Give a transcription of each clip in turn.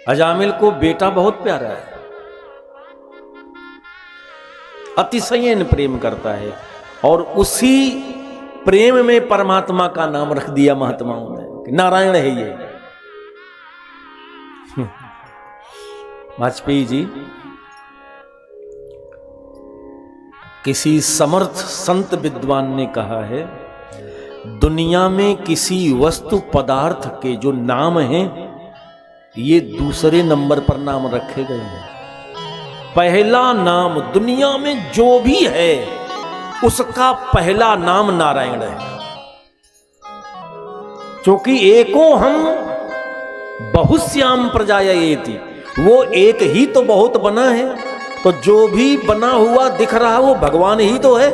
अजामिल को बेटा बहुत प्यारा है, अतिशयन प्रेम करता है और उसी प्रेम में परमात्मा का नाम रख दिया महात्माओं ने कि नारायण है ये। वाजपेयी जी किसी समर्थ संत विद्वान ने कहा है, दुनिया में किसी वस्तु पदार्थ के जो नाम हैं ये दूसरे नंबर पर नाम रखे गए हैं। पहला नाम दुनिया में जो भी है उसका पहला नाम नारायण है, क्योंकि एको हम बहुश्याम प्रजायेति, वो एक ही तो बहुत बना है, तो जो भी बना हुआ दिख रहा वो भगवान ही तो है।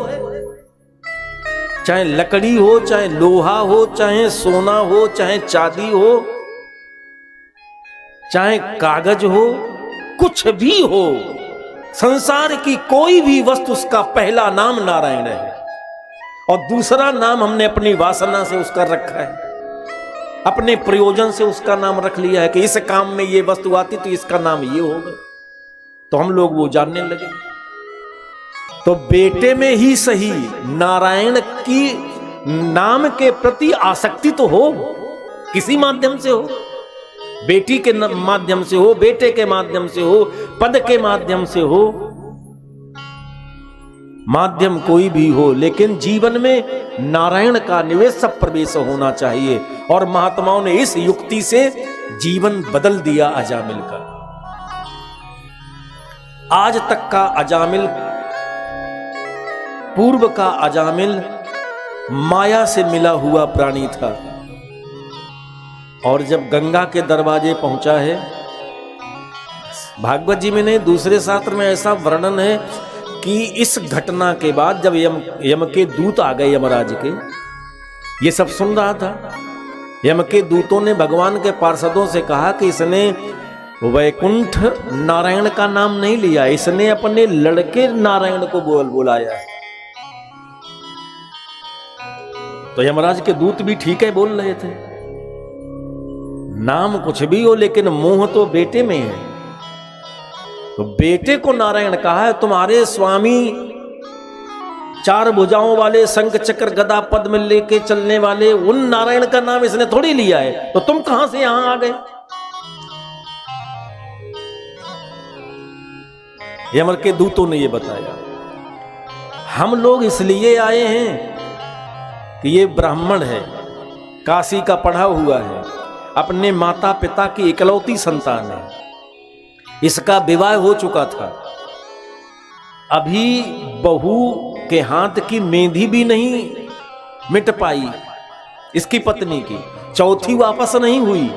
चाहे लकड़ी हो, चाहे लोहा हो, चाहे सोना हो, चाहे चांदी हो, चाहे कागज हो, कुछ भी हो, संसार की कोई भी वस्तु उसका पहला नाम नारायण है और दूसरा नाम हमने अपनी वासना से उसका रखा है, अपने प्रयोजन से उसका नाम रख लिया है कि इस काम में ये वस्तु आती तो इसका नाम ये होगा, तो हम लोग वो जानने लगे। तो बेटे में ही सही नारायण की नाम के प्रति आसक्ति तो हो, किसी माध्यम से हो, बेटी के माध्यम से हो, बेटे के माध्यम से हो, पद के माध्यम से हो, माध्यम कोई भी हो, लेकिन जीवन में नारायण का निवेश सब प्रवेश होना चाहिए। और महात्माओं ने इस युक्ति से जीवन बदल दिया अजामिल का। आज तक का अजामिल, पूर्व का अजामिल माया से मिला हुआ प्राणी था और जब गंगा के दरवाजे पहुंचा है, भागवत जी में नहीं दूसरे शास्त्र में ऐसा वर्णन है कि इस घटना के बाद जब यम के दूत आ गए यमराज के, ये सब सुन रहा था, यम के दूतों ने भगवान के पार्षदों से कहा कि इसने वैकुंठ नारायण का नाम नहीं लिया, इसने अपने लड़के नारायण को बुलाया। तो यमराज के दूत भी ठीक है बोल रहे थे, नाम कुछ भी हो लेकिन मोह तो बेटे में है। तो बेटे को नारायण कहा है, तुम्हारे स्वामी चार भुजाओं वाले, शंख चक्र गदा पद्म लेके चलने वाले उन नारायण का नाम इसने थोड़ी लिया है, तो तुम कहां से यहां आ गए? यमर के दूतों ने यह बताया, हम लोग इसलिए आए हैं कि ये ब्राह्मण है, काशी का पढ़ा हुआ है, अपने माता पिता की इकलौती संतान है, इसका विवाह हो चुका था, अभी बहू के हाथ की मेहंदी भी नहीं मिट पाई इसकी पत्नी की, चौथी वापस नहीं हुई,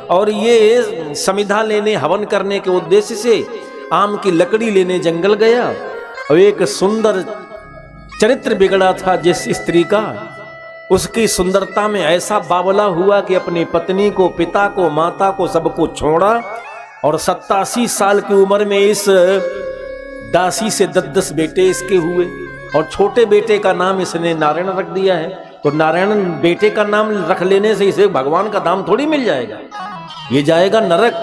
और ये समिधा लेने हवन करने के उद्देश्य से आम की लकड़ी लेने जंगल गया और एक सुंदर चरित्र बिगड़ा था जिस स्त्री का, उसकी सुंदरता में ऐसा बावला हुआ कि अपनी पत्नी को, पिता को, माता को, सबको छोड़ा और 87 साल की उम्र में इस दासी से 10 बेटे इसके हुए और छोटे बेटे का नाम इसने नारायण रख दिया है। तो नारायण बेटे का नाम रख लेने से इसे भगवान का नाम थोड़ी मिल जाएगा, ये जाएगा नरक।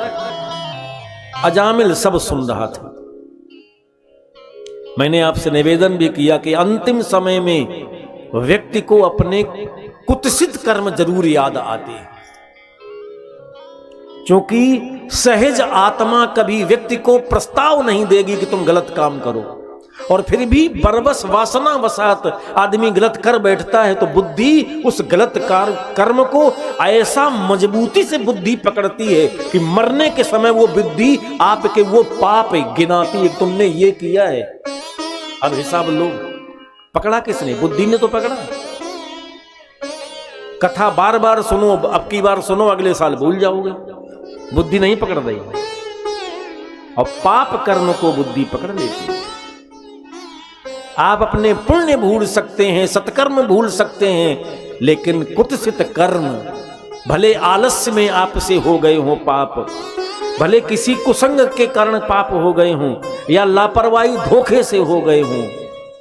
अजामिल सब सुन रहा था। मैंने आपसे निवेदन भी किया कि अंतिम समय में व्यक्ति को अपने कुत्सित कर्म जरूर याद आते हैं, क्योंकि सहज आत्मा कभी व्यक्ति को प्रस्ताव नहीं देगी कि तुम गलत काम करो, और फिर भी बरबस वासना वसात आदमी गलत कर बैठता है तो बुद्धि उस गलत कर्म को ऐसा मजबूती से बुद्धि पकड़ती है कि मरने के समय वो बुद्धि आपके वो पाप गिनाती है, तुमने ये किया है, अब हिसाब लो। पकड़ा किसने? बुद्धि ने तो पकड़ा। कथा बार बार सुनो, अब की बार सुनो, अगले साल भूल जाओगे, बुद्धि नहीं पकड़ रही, और पाप कर्म को बुद्धि पकड़ लेती है। आप अपने पुण्य भूल सकते हैं, सत्कर्म भूल सकते हैं, लेकिन कुत्सित कर्म, भले आलस्य में आपसे हो गए हों पाप, भले किसी कुसंग के कारण पाप हो गए हों, या लापरवाही धोखे से हो गए हों,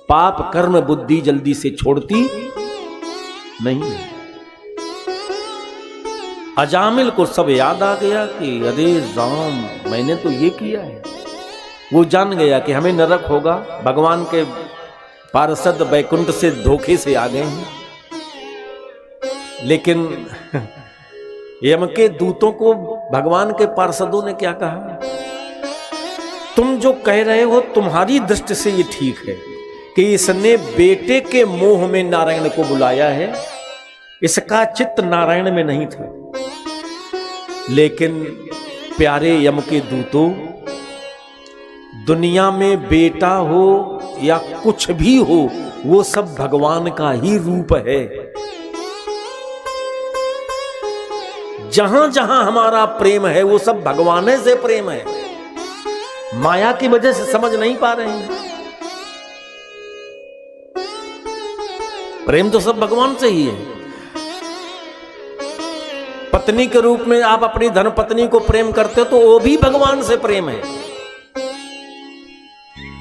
पाप कर्म बुद्धि जल्दी से छोड़ती नहीं है। अजामिल को सब याद आ गया कि अरे राम, मैंने तो ये किया है। वो जान गया कि हमें नरक होगा, भगवान के पार्षद वैकुंठ से धोखे से आ गए हैं। लेकिन यम के दूतों को भगवान के पार्षदों ने क्या कहा, तुम जो कह रहे हो तुम्हारी दृष्टि से ये ठीक है कि इसने बेटे के मोह में नारायण को बुलाया है, इसका चित्त नारायण में नहीं था। लेकिन प्यारे यम के दूतों, दुनिया में बेटा हो या कुछ भी हो, वो सब भगवान का ही रूप है। जहां जहां हमारा प्रेम है वो सब भगवान से प्रेम है, माया की वजह से समझ नहीं पा रहे हैं। प्रेम तो सब भगवान से ही है। पत्नी के रूप में आप अपनी धर्म पत्नी को प्रेम करते हो तो वो भी भगवान से प्रेम है।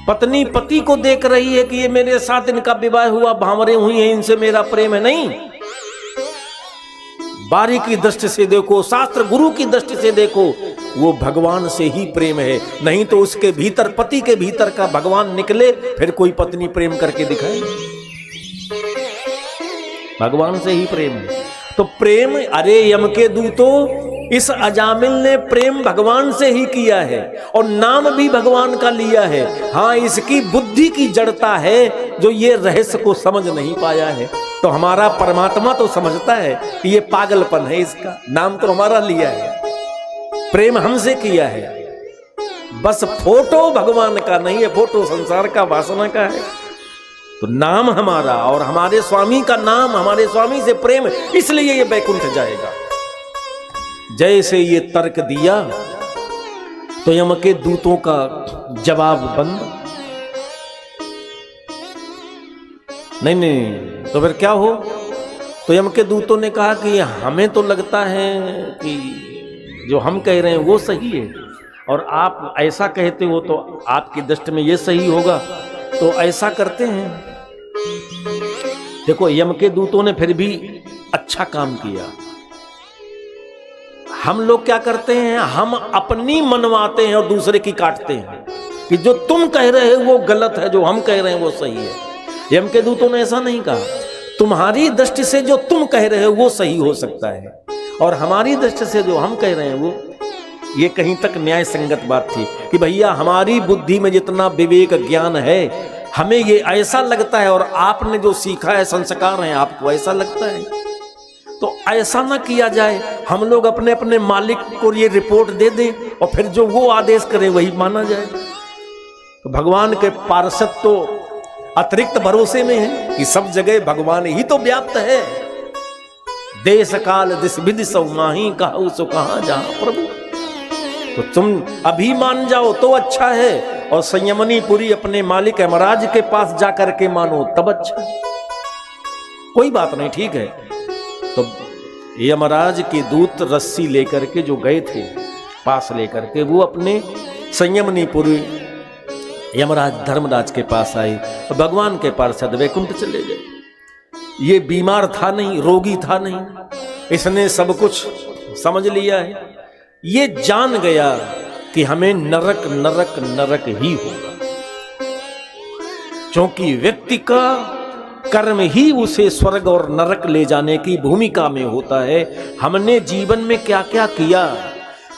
पत्नी पति को देख रही है कि ये मेरे साथ इनका विवाह हुआ, भांवरे हुई हैं, इनसे मेरा प्रेम है, नहीं। बारीकी दृष्टि से देखो, शास्त्र गुरु की दृष्टि से देखो, वो भगवान से ही प्रेम है। नहीं तो उसके भीतर, पति के भीतर का भगवान निकले, फिर कोई पत्नी प्रेम करके दिखाए। भगवान से ही प्रेम है। तो प्रेम, अरे यम के दूतों, इस अजामिल ने प्रेम भगवान से ही किया है और नाम भी भगवान का लिया है। हाँ, इसकी बुद्धि की जड़ता है जो ये रहस्य को समझ नहीं पाया है। तो हमारा परमात्मा तो समझता है कि ये पागलपन है, इसका नाम तो हमारा लिया है, प्रेम हमसे किया है। बस फोटो भगवान का नहीं है, फोटो संसार का, वासना का है। तो नाम हमारा और हमारे स्वामी का नाम, हमारे स्वामी से प्रेम, इसलिए ये वैकुंठ जाएगा। जैसे ये तर्क दिया तो यम के दूतों का जवाब बंद। नहीं, तो फिर क्या हो? तो यम के दूतों ने कहा कि हमें तो लगता है कि जो हम कह रहे हैं वो सही है, और आप ऐसा कहते हो तो आपकी दृष्टि में ये सही होगा, तो ऐसा करते हैं। देखो, यम के दूतों ने फिर भी अच्छा काम किया। हम लोग क्या करते हैं, हम अपनी मनवाते हैं और दूसरे की काटते हैं कि जो तुम कह रहे हो वो गलत है, जो हम कह रहे हैं वो सही है। यम के दूतों ने ऐसा नहीं कहा। तुम्हारी दृष्टि से जो तुम कह रहे हो वो सही हो सकता है, और हमारी दृष्टि से जो हम कह रहे हैं वो, ये कहीं तक न्याय संगत बात थी कि भैया हमारी बुद्धि में जितना विवेक ज्ञान है, हमें ये ऐसा लगता है, और आपने जो सीखा है, संस्कार है, आपको ऐसा लगता है। तो ऐसा ना किया जाए, हम लोग अपने अपने मालिक को ये रिपोर्ट दे दें और फिर जो वो आदेश करे वही माना जाए। तो भगवान के पार्षद तो अतिरिक्त भरोसे में है कि सब जगह भगवान ही तो व्याप्त है। देश काल दिस विधि सब माही, कहूं सो कहां जहां प्रभु। तो तुम अभी मान जाओ तो अच्छा है, और संयमनी पुरी अपने मालिक यमराज के पास जाकर के मानो तब अच्छा। कोई बात नहीं, ठीक है। तो यमराज के दूत रस्सी लेकर के जो गए थे, पास लेकर के, वो अपने संयमनी पुरी यमराज धर्मराज के पास आए, तो भगवान के पार्षद वैकुंठ चले गए। ये बीमार था नहीं, रोगी था नहीं, इसने सब कुछ समझ लिया है। ये जान गया कि हमें नरक नरक नरक ही होगा, क्योंकि व्यक्ति का कर्म ही उसे स्वर्ग और नरक ले जाने की भूमिका में होता है। हमने जीवन में क्या क्या किया,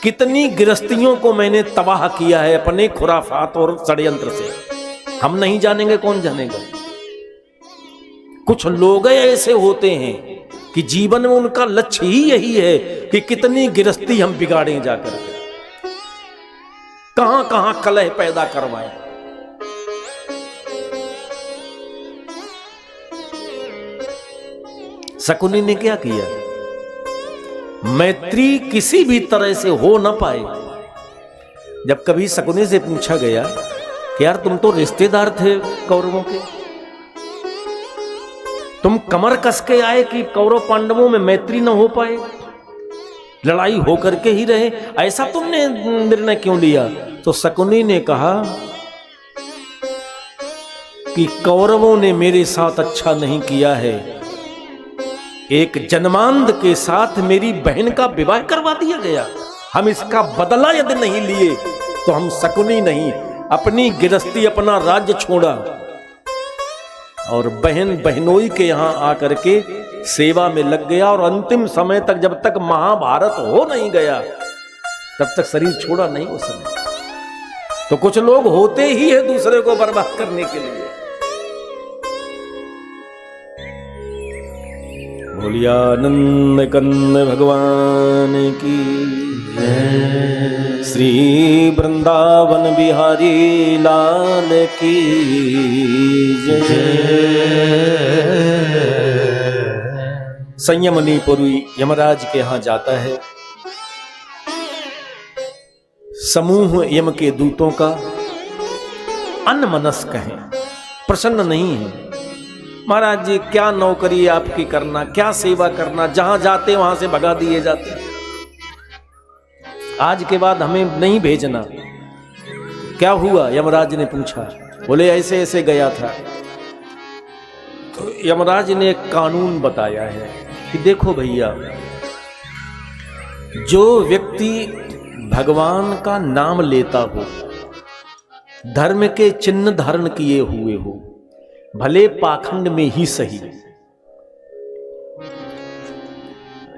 कितनी गृहस्थियों को मैंने तबाह किया है अपने खुराफात और षड्यंत्र से, हम नहीं जानेंगे, कौन जानेगा। कुछ लोग ऐसे होते हैं कि जीवन में उनका लक्ष्य ही यही है कि कितनी गृहस्थी हम बिगाड़ें जाकर के, कहां कहां कलह पैदा करवाएं। शकुनी ने क्या किया, मैत्री किसी भी तरह से हो न पाए। जब कभी शकुनी से पूछा गया कि यार तुम तो रिश्तेदार थे कौरवों के, तुम कमर कस के आए कि कौरव पांडवों में मैत्री न हो पाए, लड़ाई होकर के ही रहे, ऐसा तुमने निर्णय क्यों लिया? तो शकुनी ने कहा कि कौरवों ने मेरे साथ अच्छा नहीं किया है, एक जन्मांध के साथ मेरी बहन का विवाह करवा दिया गया। हम इसका बदला यदि नहीं लिए तो हम शकुनी नहीं। अपनी गृहस्थी, अपना राज्य छोड़ा और बहन बहनोई के यहां आकर के सेवा में लग गया। और अंतिम समय तक, जब तक महाभारत हो नहीं गया, तब तक शरीर छोड़ा नहीं उसने। तो कुछ लोग होते ही है दूसरे को बर्बाद करने के लिए। बोलिया नंद कंद भगवान की जय, श्री वृंदावन बिहारी लाल की जय। संयमनी पुरी यमराज के यहां जाता है। समूह यम के दूतों का अनमनस्क है, प्रसन्न नहीं है। महाराज जी क्या नौकरी आपकी करना, क्या सेवा करना, जहां जाते वहां से भगा दिए जाते, आज के बाद हमें नहीं भेजना। क्या हुआ? यमराज ने पूछा। बोले ऐसे ऐसे गया था। तो यमराज ने एक कानून बताया है कि देखो भैया, जो व्यक्ति भगवान का नाम लेता हो, धर्म के चिन्ह धारण किए हुए हो, भले पाखंड में ही सही।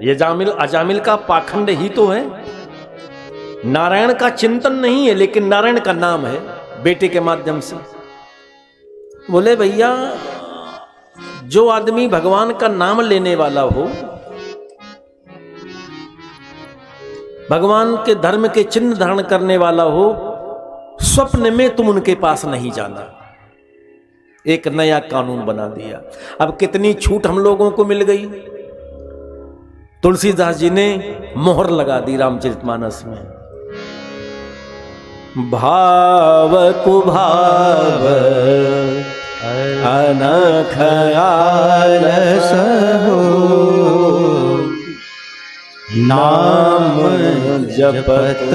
ये अजामिल का पाखंड ही तो है, नारायण का चिंतन नहीं है, लेकिन नारायण का नाम है बेटे के माध्यम से। बोले भैया, जो आदमी भगवान का नाम लेने वाला हो, भगवान के धर्म के चिन्ह धारण करने वाला हो, स्वप्न में तुम उनके पास नहीं जाना। एक नया कानून बना दिया। अब कितनी छूट हम लोगों को मिल गई। तुलसीदास जी ने मोहर लगा दी रामचरितमानस में। भाव कुभाव अनख आलस हो, नाम जपत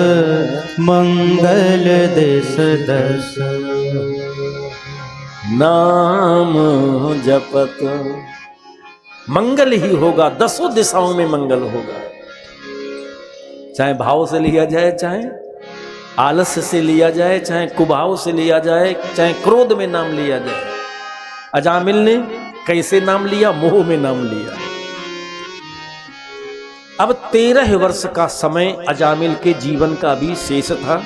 मंगल दिस दस। नाम जपत मंगल ही होगा, दसों दिशाओं में मंगल होगा। चाहे भाव से लिया जाए, चाहे आलस्य से लिया जाए, चाहे कुभाव से लिया जाए, चाहे क्रोध में नाम लिया जाए। अजामिल ने कैसे नाम लिया? मोह में नाम लिया। अब 13 वर्ष का समय अजामिल के जीवन का भी शेष था।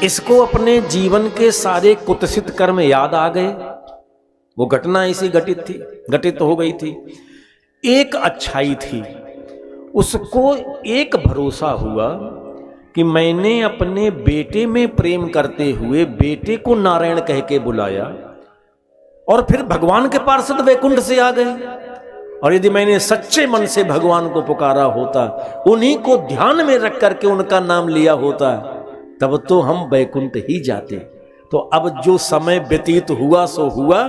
इसको अपने जीवन के सारे कुत्सित कर्म याद आ गए। वो घटना ऐसी घटित हो गई थी। एक अच्छाई थी, उसको एक भरोसा हुआ कि मैंने अपने बेटे में प्रेम करते हुए बेटे को नारायण कह के बुलाया और फिर भगवान के पार्षद वैकुंठ से आ गए। और यदि मैंने सच्चे मन से भगवान को पुकारा होता, उन्हीं को ध्यान में रख करके उनका नाम लिया होता, तब तो हम वैकुंठ ही जाते। तो अब जो समय व्यतीत हुआ सो हुआ,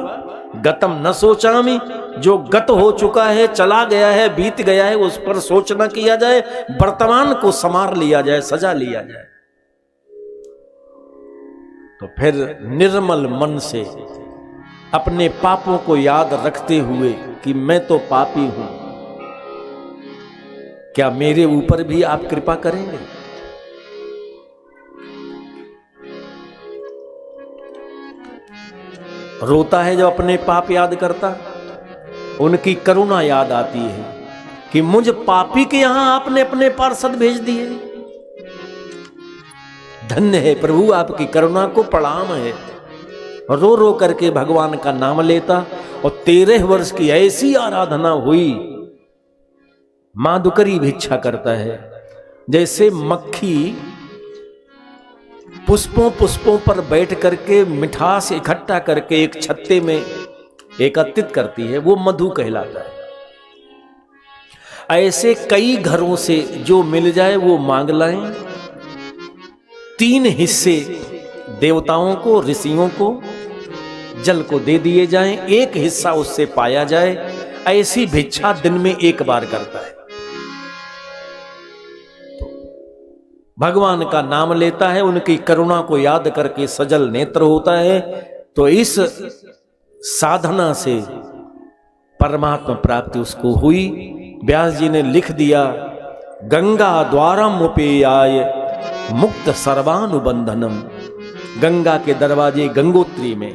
गतम न सोचामी। जो गत हो चुका है, चला गया है, बीत गया है, उस पर सोच न किया जाए। वर्तमान को संवार लिया जाए, सजा लिया जाए। तो फिर निर्मल मन से अपने पापों को याद रखते हुए कि मैं तो पापी हूं, क्या मेरे ऊपर भी आप कृपा करेंगे? रोता है जब अपने पाप याद करता, उनकी करुणा याद आती है कि मुझ पापी के यहां आपने अपने पार्षद भेज दिए। धन्य है प्रभु, आपकी करुणा को प्रणाम है। रो रो करके भगवान का नाम लेता और 13 वर्ष की ऐसी आराधना हुई। माधुकरी भिक्षा करता है, जैसे मक्खी पुष्पों पर बैठ करके मिठास इकट्ठा करके एक छत्ते में एकत्रित करती है, वो मधु कहलाता है। ऐसे कई घरों से जो मिल जाए वो मांग लाएं। 3 हिस्से देवताओं को, ऋषियों को, जल को दे दिए जाएं, 1 हिस्सा उससे पाया जाए। ऐसी भिक्षा दिन में 1 बार करता है। भगवान का नाम लेता है, उनकी करुणा को याद करके सजल नेत्र होता है। तो इस साधना से परमात्मा प्राप्ति उसको हुई। व्यास जी ने लिख दिया, गंगा द्वारम उपेयाय मुक्त सर्वानुबंधनम। गंगा के दरवाजे गंगोत्री में